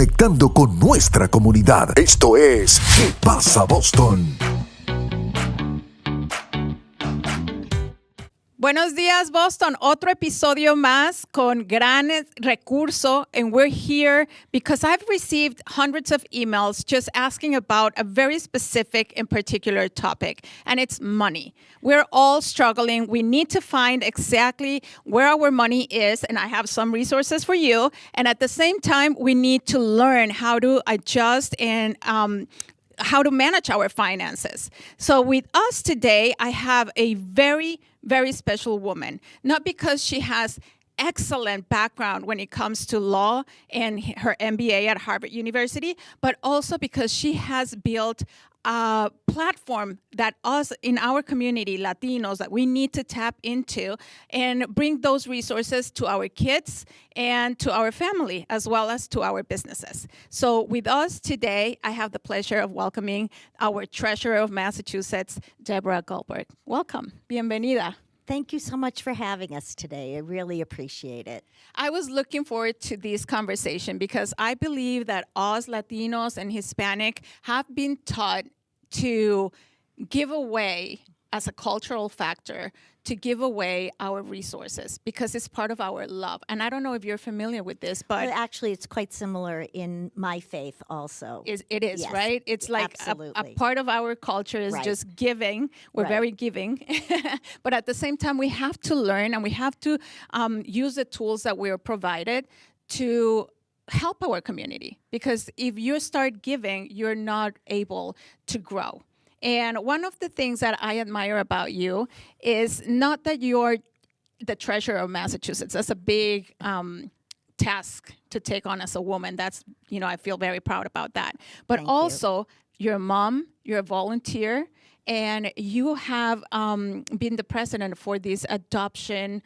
conectando con nuestra comunidad. Esto es ¿Qué pasa Boston? Buenos días, Boston. Otro episodio más con gran recurso, and we're here because I've received hundreds of emails just asking about a very specific and particular topic, and it's money. We're all struggling. We need to find exactly where our money is, and I have some resources for you. And at the same time, we need to learn how to adjust and how to manage our finances. So with us today, I have a very special woman, not because she has excellent background when it comes to law and her MBA at Harvard University, but also because she has built a platform that us in our community, Latinos, that we need to tap into and bring those resources to our kids and to our family, as well as to our businesses. So with us today, I have the pleasure of welcoming our Treasurer of Massachusetts, Deborah Goldberg. Welcome. Bienvenida. Thank you so much for having us today. I really appreciate it. I was looking forward to this conversation because I believe that us Latinos and Hispanic have been taught to give away, as a cultural factor, to give away our resources because it's part of our love. And I don't know if you're familiar with this, but... Well, actually, it's quite similar in my faith also. It is, yes, right? It's like a part of our culture is just giving. We're very giving. But at the same time, we have to learn and we have to use the tools that we're provided to help our community. Because if you start giving, you're not able to grow. And one of the things that I admire about you is not that you're the treasurer of Massachusetts. That's a big task to take on as a woman. That's, I feel very proud about that. But also, you're a mom, you're a volunteer, and you have been the president for this Adoptions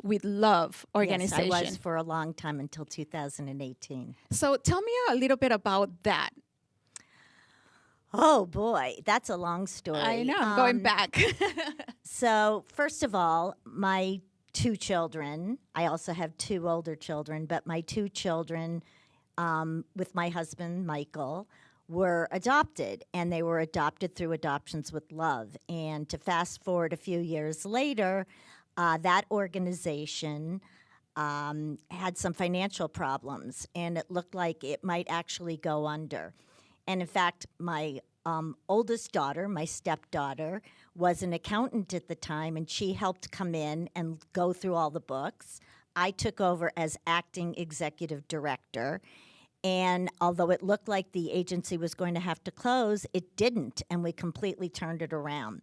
with Love organization. Yes, I was for a long time until 2018. So tell me a little bit about that. Oh, boy, that's a long story. I know, I'm going back. So, first of all, my two children, I also have two older children, but my two children with my husband, Michael, were adopted, and they were adopted through Adoptions with Love. And to fast forward a few years later, that organization had some financial problems, and it looked like it might actually go under. And in fact, my oldest daughter, my stepdaughter, was an accountant at the time, and she helped come in and go through all the books. I took over as acting executive director, and although it looked like the agency was going to have to close, it didn't, and we completely turned it around.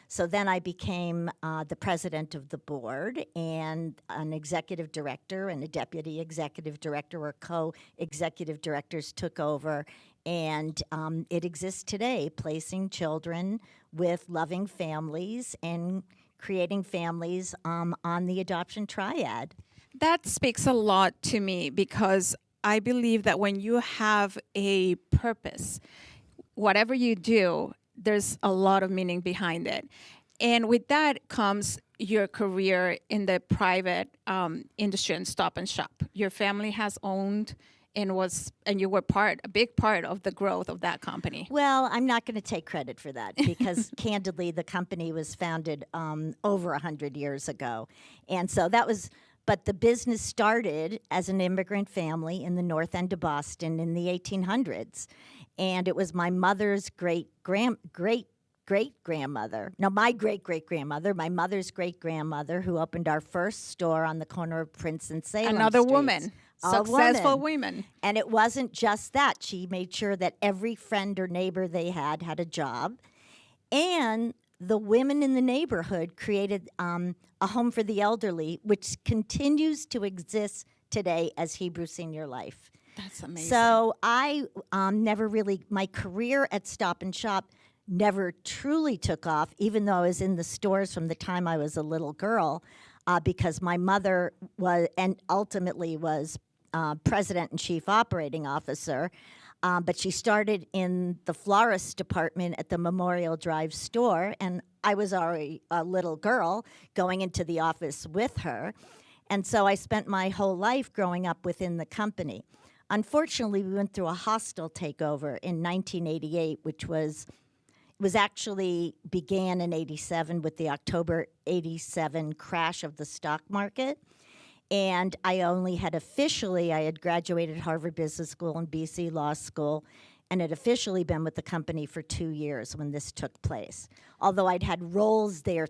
So then I became the president of the board and an executive director and a deputy executive director, or co-executive directors took over. And it exists today, placing children with loving families and creating families on the adoption triad. That speaks a lot to me because I believe that when you have a purpose, whatever you do, there's a lot of meaning behind it. And with that comes your career in the private industry and Stop and Shop. Your family has owned and you were a big part of the growth of that company. Well, I'm not going to take credit for that because candidly, the company was founded over 100 years ago. And so but the business started as an immigrant family in the north end of Boston in the 1800s. And it was my mother's great-great-grandmother, no, my great-great-grandmother, my mother's great-grandmother, who opened our first store on the corner of Prince and Salem Another Streets. woman. Successful women. And it wasn't just that. She made sure that every friend or neighbor they had a job. And the women in the neighborhood created a home for the elderly, which continues to exist today as Hebrew Senior Life. That's amazing. So I my career at Stop and Shop never truly took off, even though I was in the stores from the time I was a little girl, because my mother was, and ultimately was president and chief operating officer, but she started in the florist department at the Memorial Drive store, and I was already a little girl going into the office with her. And so I spent my whole life growing up within the company. unfortunately, we went through a hostile takeover in 1988, which was actually began in 87 with the October 87 crash of the stock market. And I had graduated Harvard Business School and BC Law School, and had officially been with the company for 2 years when this took place. Although I'd had roles there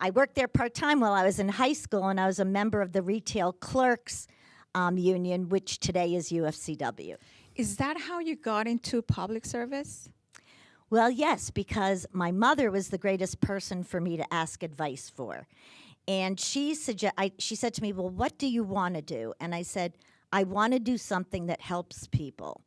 I worked there part-time while I was in high school, and I was a member of the Retail Clerks Union, which today is UFCW. Is that how you got into public service? Well, yes, because my mother was the greatest person for me to ask advice for. And she said to me, well, what do you want to do? And I said, I want to do something that helps people.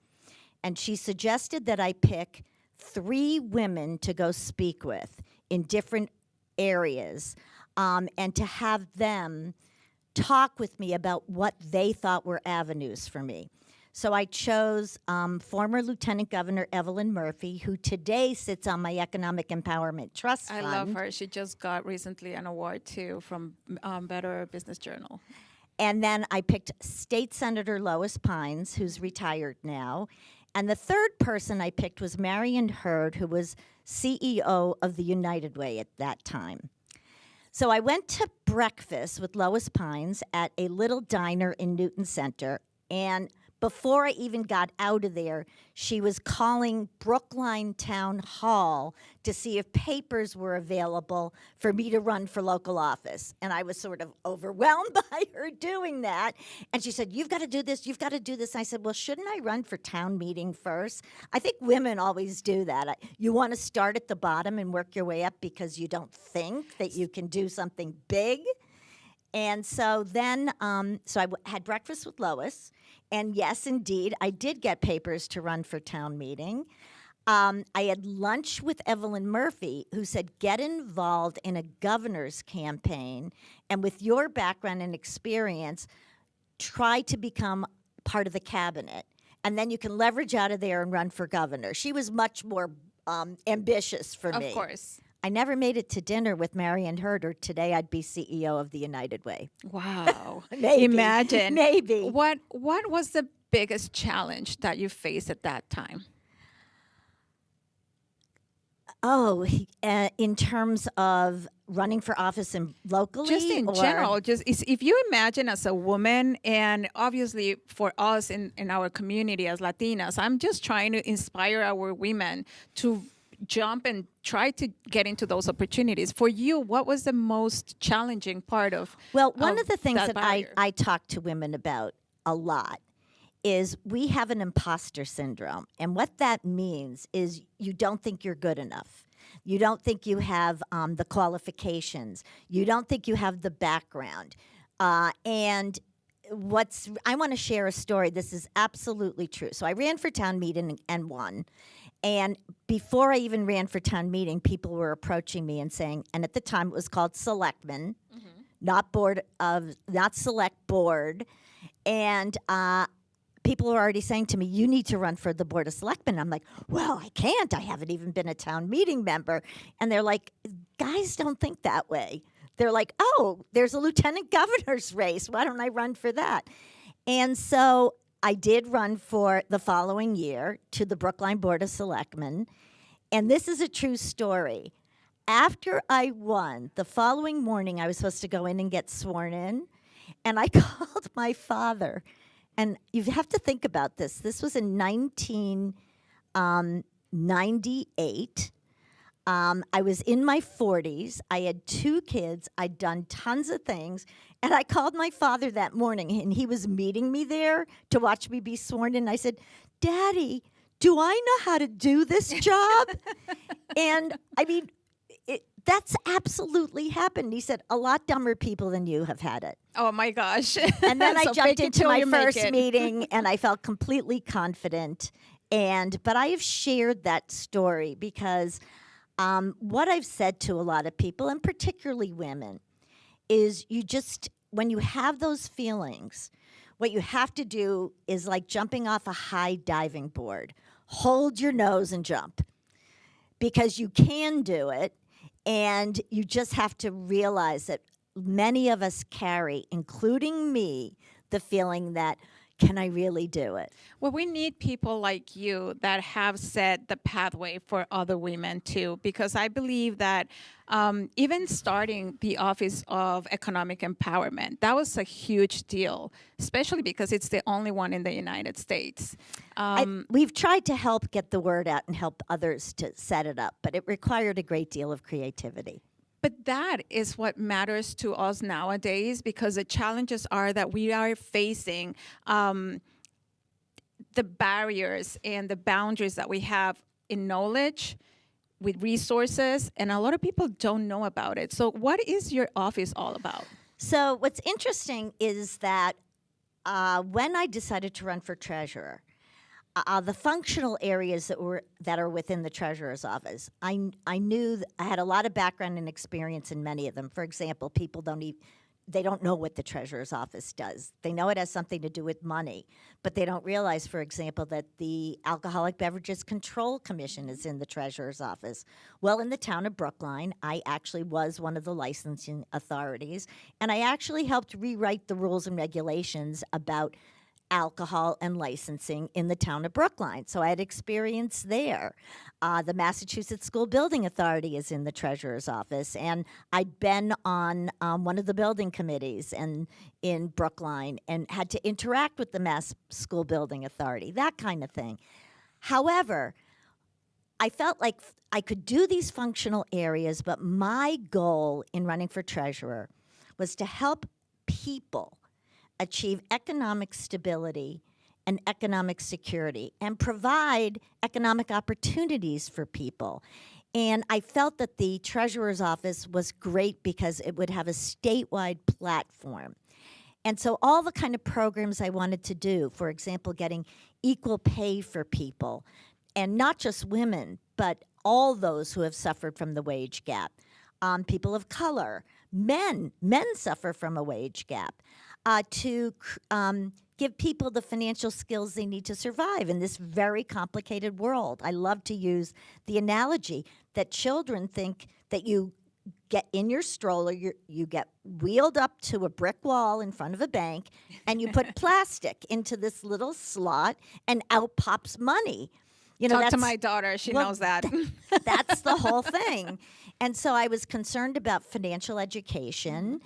And she suggested that I pick 3 women to go speak with in different areas, and to have them talk with me about what they thought were avenues for me. So I chose former Lieutenant Governor Evelyn Murphy, who today sits on my Economic Empowerment Trust Fund. I love her. She just got recently an award, too, from Better Business Journal. And then I picked State Senator Lois Pines, who's retired now. And the third person I picked was Marion Hurd, who was CEO of the United Way at that time. So I went to breakfast with Lois Pines at a little diner in Newton Center, and before I even got out of there, she was calling Brookline Town Hall to see if papers were available for me to run for local office. And I was sort of overwhelmed by her doing that. And she said, you've got to do this, you've got to do this. And I said, well, shouldn't I run for town meeting first? I think women always do that. You want to start at the bottom and work your way up because you don't think that you can do something big. And so then, had breakfast with Lois. And yes, indeed, I did get papers to run for town meeting. I had lunch with Evelyn Murphy, who said, get involved in a governor's campaign. And with your background and experience, try to become part of the cabinet. And then you can leverage out of there and run for governor. She was much more ambitious for me. Of course. I never made it to dinner with Marion Hurd, or today I'd be CEO of the United Way. Wow. Maybe. Imagine. Maybe. What was the biggest challenge that you faced at that time? Oh, in terms of running for office locally? Just in general, if you imagine as a woman, and obviously for us in our community as Latinas, I'm just trying to inspire our women to jump and try to get into those opportunities. For you, what was the most challenging part of Well, one of the things that barrier? I talk to women about a lot is we have an imposter syndrome. And what that means is you don't think you're good enough. You don't think you have the qualifications. You don't think you have the background. And I want to share a story. This is absolutely true. So I ran for town meeting and won. And before I even ran for town meeting, people were approaching me and saying, and at the time it was called selectmen, not select board. And people were already saying to me, you need to run for the board of selectmen. I'm like, well, I can't. I haven't even been a town meeting member. And they're like, guys don't think that way. They're like, oh, there's a lieutenant governor's race. Why don't I run for that? And so I did run for the following year to the Brookline Board of Selectmen. And this is a true story. After I won, the following morning, I was supposed to go in and get sworn in. And I called my father. And you have to think about this. This was in 1998. I was in my 40s. I had 2 kids. I'd done tons of things. And I called my father that morning, and he was meeting me there to watch me be sworn in. I said, Daddy, do I know how to do this job? And, I mean, that's absolutely happened. He said, a lot dumber people than you have had it. Oh, my gosh. And then So I jumped into my first meet. meeting, and I felt completely confident. But I have shared that story because what I've said to a lot of people, and particularly women, is when you have those feelings, what you have to do is like jumping off a high diving board. Hold your nose and jump, because you can do it, and you just have to realize that many of us carry, including me, the feeling that can I really do it? Well, we need people like you that have set the pathway for other women too, because I believe that even starting the Office of Economic Empowerment, that was a huge deal, especially because it's the only one in the United States. We've tried to help get the word out and help others to set it up, but it required a great deal of creativity. But that is what matters to us nowadays, because the challenges are that we are facing the barriers and the boundaries that we have in knowledge, with resources, and a lot of people don't know about it. So what is your office all about? So what's interesting is that when I decided to run for treasurer, the functional areas that are within the treasurer's office, I knew I had a lot of background and experience in many of them. For example, people they don't know what the treasurer's office does. They know it has something to do with money, but they don't realize, for example, that the Alcoholic Beverages Control Commission is in the treasurer's office. Well, in the town of Brookline, I actually was one of the licensing authorities, and I actually helped rewrite the rules and regulations about alcohol and licensing in the town of Brookline. So I had experience there. The Massachusetts School Building Authority is in the treasurer's office, and I'd been on one of the building committees in Brookline and had to interact with the Mass School Building Authority, that kind of thing. However, I felt like I could do these functional areas, but my goal in running for treasurer was to help people achieve economic stability and economic security and provide economic opportunities for people. And I felt that the treasurer's office was great because it would have a statewide platform. And so all the kind of programs I wanted to do, for example, getting equal pay for people, and not just women, but all those who have suffered from the wage gap, people of color, men suffer from a wage gap. To give people the financial skills they need to survive in this very complicated world. I love to use the analogy that children think that you get in your stroller, you get wheeled up to a brick wall in front of a bank, and you put plastic into this little slot, and out pops money. You know, Talk to my daughter. She knows that. That's the whole thing. And so I was concerned about financial education,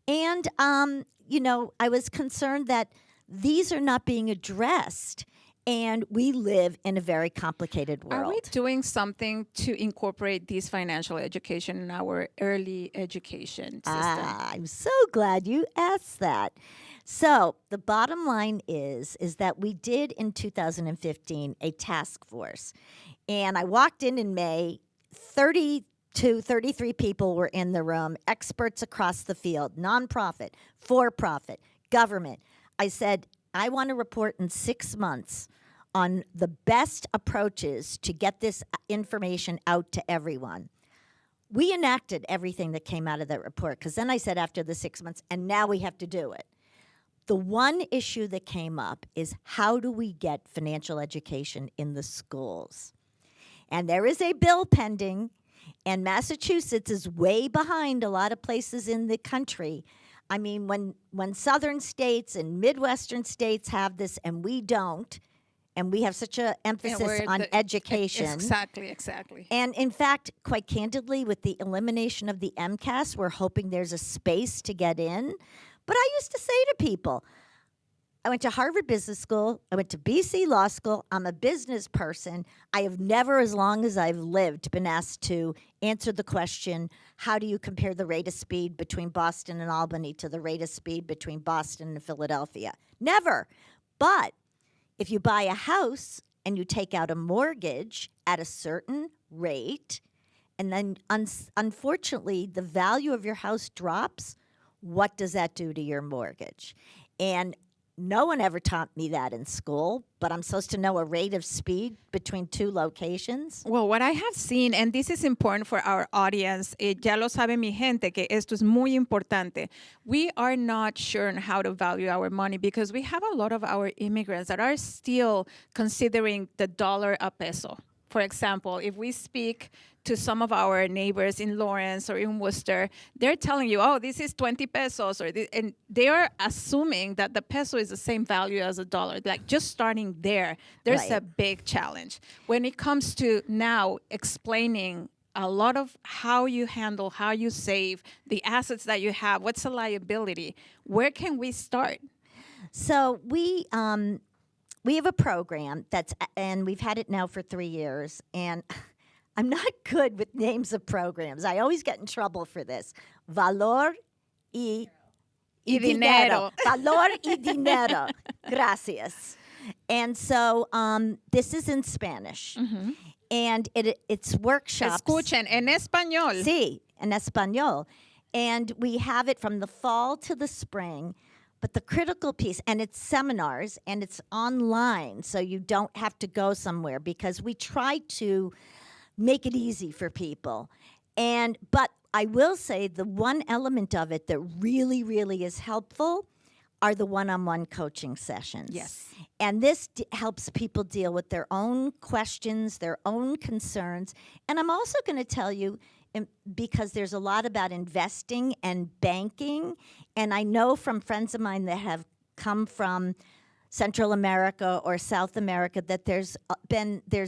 and I was concerned that these are not being addressed, and we live in a very complicated world. Are we doing something to incorporate this financial education in our early education system? I'm so glad you asked that. So the bottom line is that we did in 2015 a task force, and I walked in May, 33 people were in the room, experts across the field, nonprofit, for-profit, government. I said, I want to report in 6 months on the best approaches to get this information out to everyone. We enacted everything that came out of that report, because then I said after the 6 months, and now we have to do it. The one issue that came up is, how do we get financial education in the schools? And there is a bill pending, and Massachusetts is way behind a lot of places in the country. I mean, when southern states and Midwestern states have this and we don't, and we have such an emphasis on education. Exactly. And in fact, quite candidly, with the elimination of the MCAS, we're hoping there's a space to get in. But I used to say to people, I went to Harvard Business School. I went to BC Law School. I'm a business person. I have never, as long as I've lived, been asked to answer the question, how do you compare the rate of speed between Boston and Albany to the rate of speed between Boston and Philadelphia? Never. But if you buy a house and you take out a mortgage at a certain rate, and then unfortunately the value of your house drops, what does that do to your mortgage? And no one ever taught me that in school, but I'm supposed to know a rate of speed between two locations. Well, what I have seen, and this is important for our audience, ya lo sabe mi gente, que esto es muy importante. We are not sure on how to value our money because we have a lot of our immigrants that are still considering the dollar a peso. for example, if we speak to some of our neighbors in Lawrence or in Worcester, they're telling you, oh, this is 20 pesos, and they're assuming that the peso is the same value as a dollar. Like, just starting there's a big challenge. When it comes to now explaining a lot of how you handle, how you save, the assets that you have, what's the liability, where can we start? So we have a program and we've had it now for 3 years, and I'm not good with names of programs. I always get in trouble for this. Valor y Dinero. Valor y Dinero. Gracias. And so this is in Spanish. Mm-hmm. And it's workshops. Escuchen, en español. Sí, en español. And we have it from the fall to the spring. But the critical piece, and it's seminars, and it's online, so you don't have to go somewhere, because we try to make it easy for people. But I will say the one element of it that really, really is helpful are the one-on-one coaching sessions. Yes. And this helps people deal with their own questions, their own concerns. And I'm also going to tell you, because there's a lot about investing and banking, and I know from friends of mine that have come from Central America or South America that there's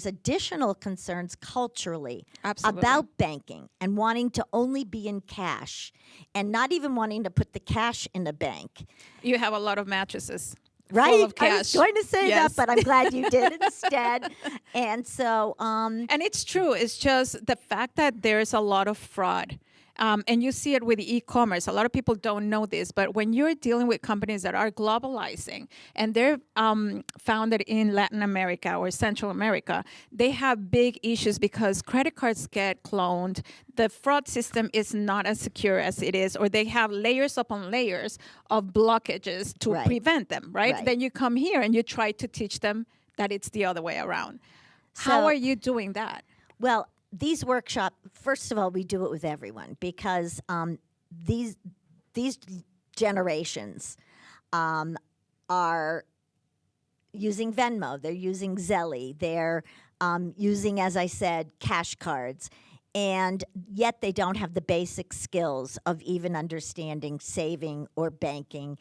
additional concerns culturally about banking and wanting to only be in cash and not even wanting to put the cash in a bank. You have a lot of mattresses. Right? Full of cash. I was going to say Yes. that, but I'm glad you did instead. And so... and it's true. It's just the fact that there's a lot of fraud. And you see it with e-commerce. A lot of people don't know this, but when you're dealing with companies that are globalizing and they're founded in Latin America or Central America, they have big issues because credit cards get cloned. The fraud system is not as secure as it is, or they have layers upon layers of blockages to prevent them, right? Then you come here and you try to teach them that it's the other way around. How are you doing that? Well, these workshops, first of all, we do it with everyone because these generations are using Venmo, they're using Zelle, they're using, as I said, cash cards, and yet they don't have the basic skills of even understanding saving or banking.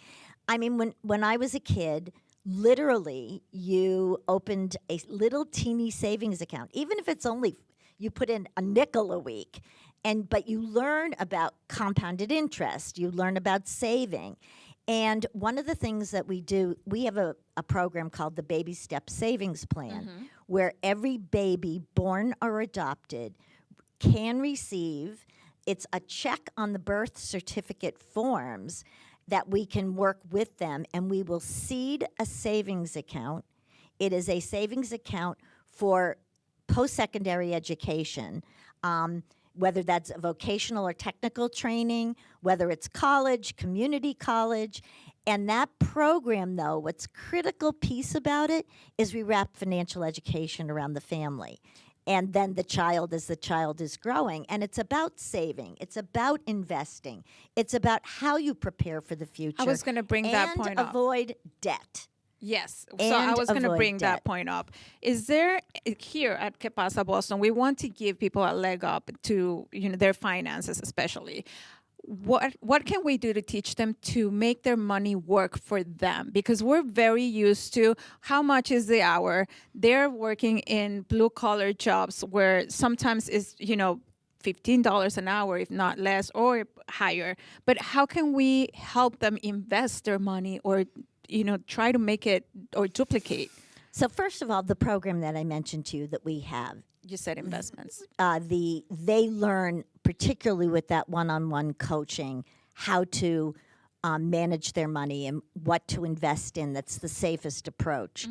I mean, when I was a kid, literally, you opened a little teeny savings account, even if it's only you put in a nickel a week, but you learn about compounded interest. You learn about saving. And one of the things that we do, we have a program called the Baby Step Savings Plan, where every baby born or adopted can receive, it's a check on the birth certificate forms that we can work with them, and we will seed a savings account. It is a savings account for post-secondary education, whether that's vocational or technical training, whether it's college, community college. And that program, though, what's critical piece about it is we wrap financial education around the family. And then the child, as the child is growing. And it's about saving. It's about investing. It's about how you prepare for the future. I was going to bring that point up. And avoid debt. Yes. So I was going to bring that point up. Is there, here at Que Pasa Boston, we want to give people a leg up to their finances especially. What can we do to teach them to make their money work for them? Because we're very used to how much is the hour. They're working in blue-collar jobs where sometimes it's, $15 an hour, if not less, or higher. But how can we help them invest their money or try to make it or duplicate? So first of all, the program that I mentioned to you that we have. You said investments. They learn, particularly with that one-on-one coaching, how to manage their money and what to invest in. That's the safest approach.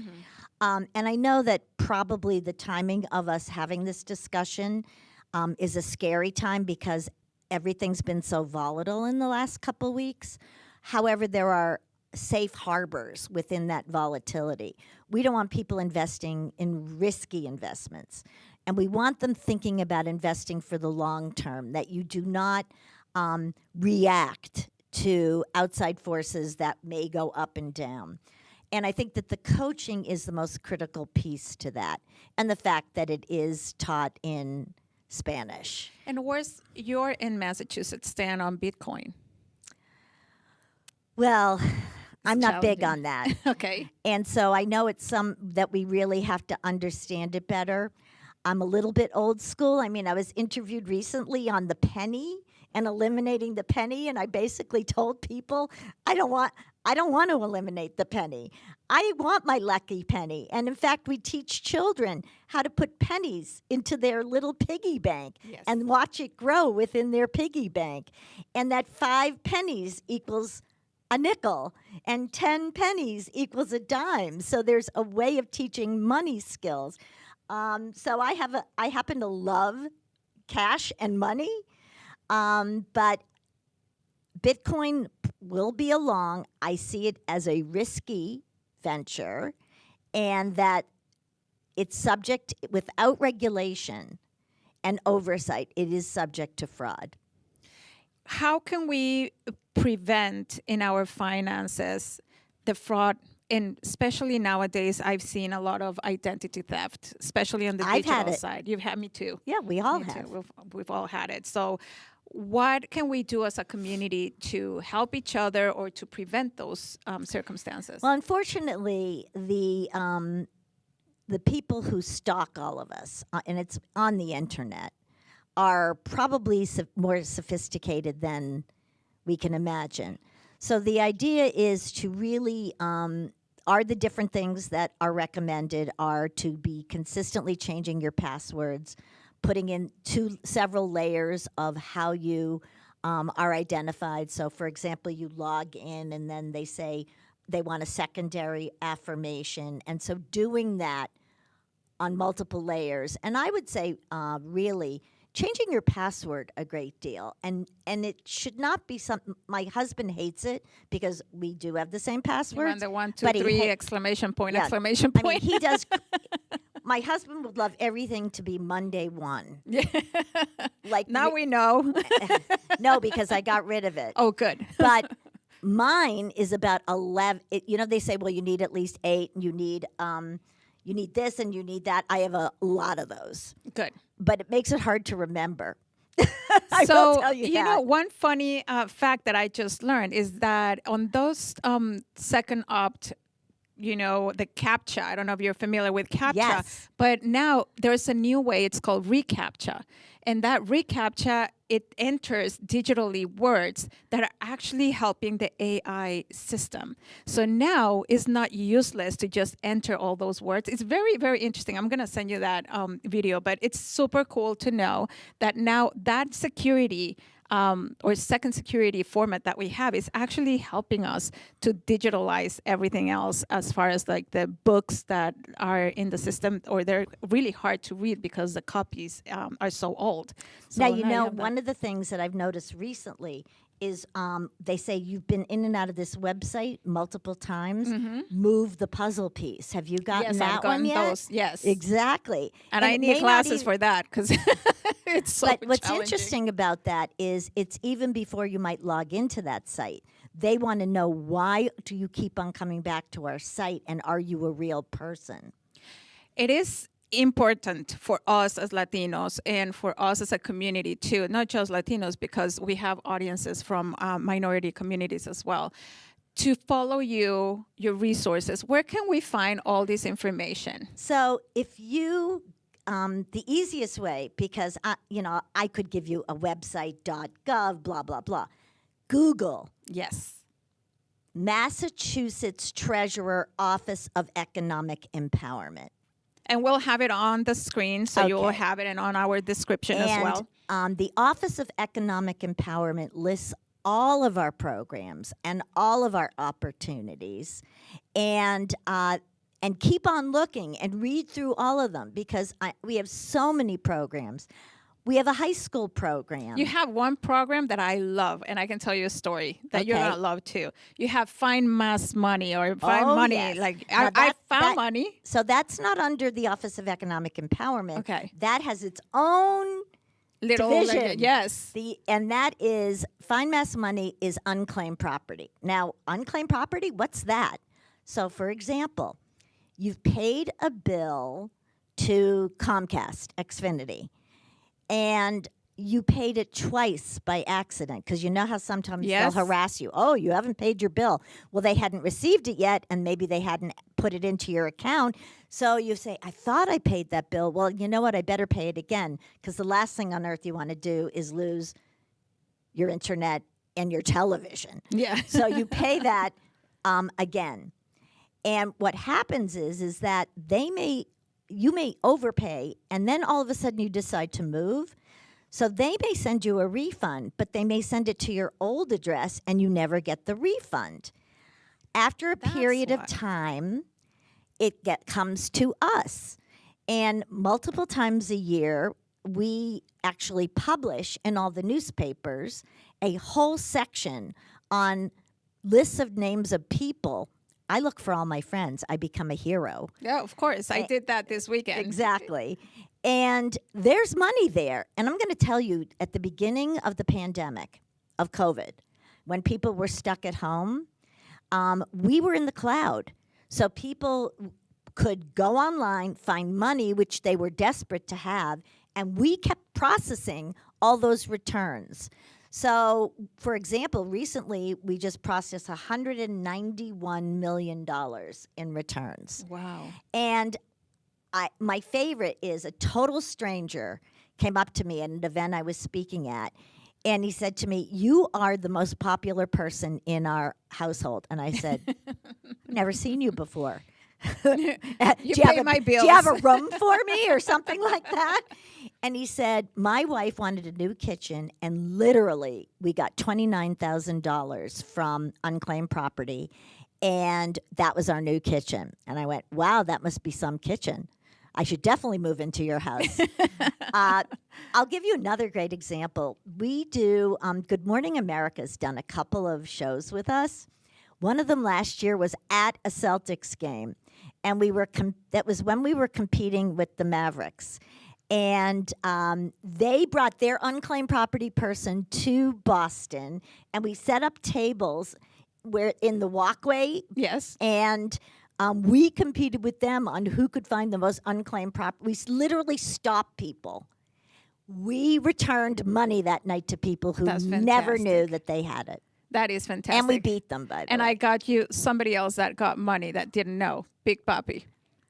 And I know that probably the timing of us having this discussion is a scary time because everything's been so volatile in the last couple weeks. However, there are safe harbors within that volatility. We don't want people investing in risky investments. And we want them thinking about investing for the long term, that you do not react to outside forces that may go up and down. And I think that the coaching is the most critical piece to that, and the fact that it is taught in Spanish. And where's your in Massachusetts stand on Bitcoin? Well, I'm not big challenging. on that. Okay. And so I know it's some that we really have to understand it better. I'm a little bit old school. I mean, I was interviewed recently on the penny and eliminating the penny, and I basically told people I don't want to eliminate the penny. I want my lucky penny. And in fact, we teach children how to put pennies into their little piggy bank Yes. and watch it grow within their piggy bank. And that 5 pennies equals a nickel, and 10 pennies equals a dime. So there's a way of teaching money skills. So I happen to love cash and money, but Bitcoin will be along. I see it as a risky venture, and that it's subject, without regulation and oversight, it is subject to fraud. How can we prevent in our finances the fraud? And especially nowadays, I've seen a lot of identity theft, especially on the I've had digital it. side. You've had me too. Yeah, we all Me too. have. We've all had it. So what can we do as a community to help each other or to prevent those circumstances? Well, unfortunately, the people who stalk all of us, and it's on the internet, are probably more sophisticated than we can imagine. So the idea is to really, are the different things that are recommended are to be consistently changing your passwords, putting in several layers of how you are identified. So, for example, you log in and then they say they want a secondary affirmation. And so doing that on multiple layers. And I would say really changing your password a great deal. And it should not be something, my husband hates it because we do have the same passwords. The 1, 2, but 3, exclamation point, exclamation I point. mean, he does. My husband would love everything to be Monday 1. Like Now we know. No, because I got rid of it. Oh, good. But mine is about 11. They say, well, you need at least 8, and you need this and you need that. I have a lot of those. Good. But it makes it hard to remember. I So, will tell you that. one funny fact that I just learned is that on those second opt, the CAPTCHA, I don't know if you're familiar with CAPTCHA, Yes. but now there's a new way, it's called reCAPTCHA. And that reCAPTCHA, it enters digitally words that are actually helping the AI system. So now it's not useless to just enter all those words. It's very, very interesting. I'm going to send you that video, but it's super cool to know that now that security or second security format that we have is actually helping us to digitalize everything else as far as like the books that are in the system, or they're really hard to read because the copies are so old. So Now, you have that. one of the things that I've noticed recently is they say you've been in and out of this website multiple times. Move the puzzle piece. Have you gotten Yes, that I've gotten one yet? those, yes. Exactly. And I it need may not classes even- for that because it's so But what's challenging. interesting about that is it's even before you might log into that site. They want to know, why do you keep on coming back to our site, and are you a real person? It is important for us as Latinos and for us as a community too, not just Latinos, because we have audiences from minority communities as well, to follow your resources. Where can we find all this information? So if you, the easiest way, because I could give you a website, .gov, blah, blah, blah. Google Yes. Massachusetts Treasurer Office of Economic Empowerment. And we'll have it on the screen, so you'll Okay. have it and on our description as well. The Office of Economic Empowerment lists all of our programs and all of our opportunities, and keep on looking and read through all of them, because we have so many programs. We have a high school program. You have one program that I love, and I can tell you a story that you're Okay. going to love too. You have Find Mass Money or Find Oh, Money. yes. Like, Now I found money. So that's not under the Office of Economic Empowerment. Okay. That has its own Little, division. yes. And that is, Find Mass Money is unclaimed property. Now, unclaimed property, what's that? So, for example, you've paid a bill to Comcast, Xfinity, and you paid it twice by accident, because you know how sometimes Yes. they'll harass you. Oh, you haven't paid your bill. Well, they hadn't received it yet, and maybe they hadn't put it into your account. So you say, I thought I paid that bill. Well, you know what? I better pay it again, because the last thing on earth you want to do is lose your internet and your television. Yeah. So you pay that again. And what happens is that you may overpay, and then all of a sudden you decide to move. So they may send you a refund, but they may send it to your old address, and you never get the refund. After a period of time, it comes to us. And multiple times a year, we actually publish in all the newspapers a whole section on lists of names of people. I look for all my friends. I become a hero. Yeah, of course. I did that this weekend. Exactly. And there's money there. And I'm going to tell you, at the beginning of the pandemic, of COVID, when people were stuck at home, we were in the cloud. So people could go online, find money, which they were desperate to have, and we kept processing all those returns. So, for example, recently we just processed $191 million in returns. Wow. And my favorite is a total stranger came up to me at an event I was speaking at, and he said to me, "You are the most popular person in our household." And I said, "Never seen you before." You pay my bills. Do you have a room for me or something like that? And he said, my wife wanted a new kitchen, and literally we got $29,000 from Unclaimed Property, and that was our new kitchen. And I went, wow, that must be some kitchen. I should definitely move into your house. I'll give you another great example. We do, Good Morning America's done a couple of shows with us. One of them last year was at a Celtics game, and that was when we were competing with the Mavericks. And they brought their unclaimed property person to Boston, and we set up tables where in the walkway. Yes. And we competed with them on who could find the most unclaimed property. We literally stopped people. We returned money that night to people who never knew that they had it. That is fantastic. And we beat them, by the And way. I got you somebody else that got money that didn't know, Big Papi.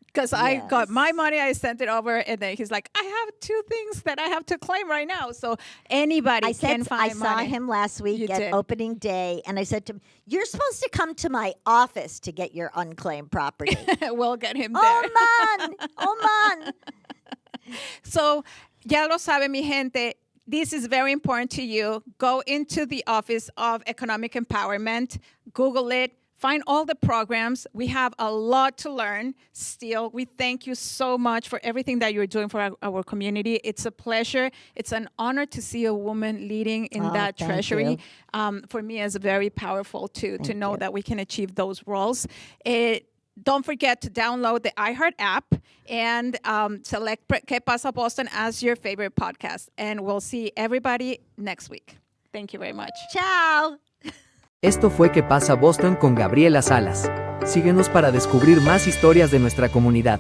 Because I got my money, I sent it over, and then he's like, I have 2 things that I have to claim right now. So anybody can find money. I saw him last week You at did. opening day, and I said to him, you're supposed to come to my office to get your unclaimed property. We'll get him there. Oh, man. So, ya lo sabe, mi gente. This is very important to you. Go into the Office of Economic Empowerment, Google it, find all the programs. We have a lot to learn still. We thank you so much for everything that you're doing for our community. It's a pleasure. It's an honor to see a woman leading in that thank treasury. For me, it's very powerful to know that we can achieve those roles. Don't forget to download the iHeart app and select Que Pasa Boston as your favorite podcast. And we'll see everybody next week. Thank you very much. Ciao. Esto fue Que Pasa Boston con Gabriela Salas. Síguenos para descubrir más historias de nuestra comunidad.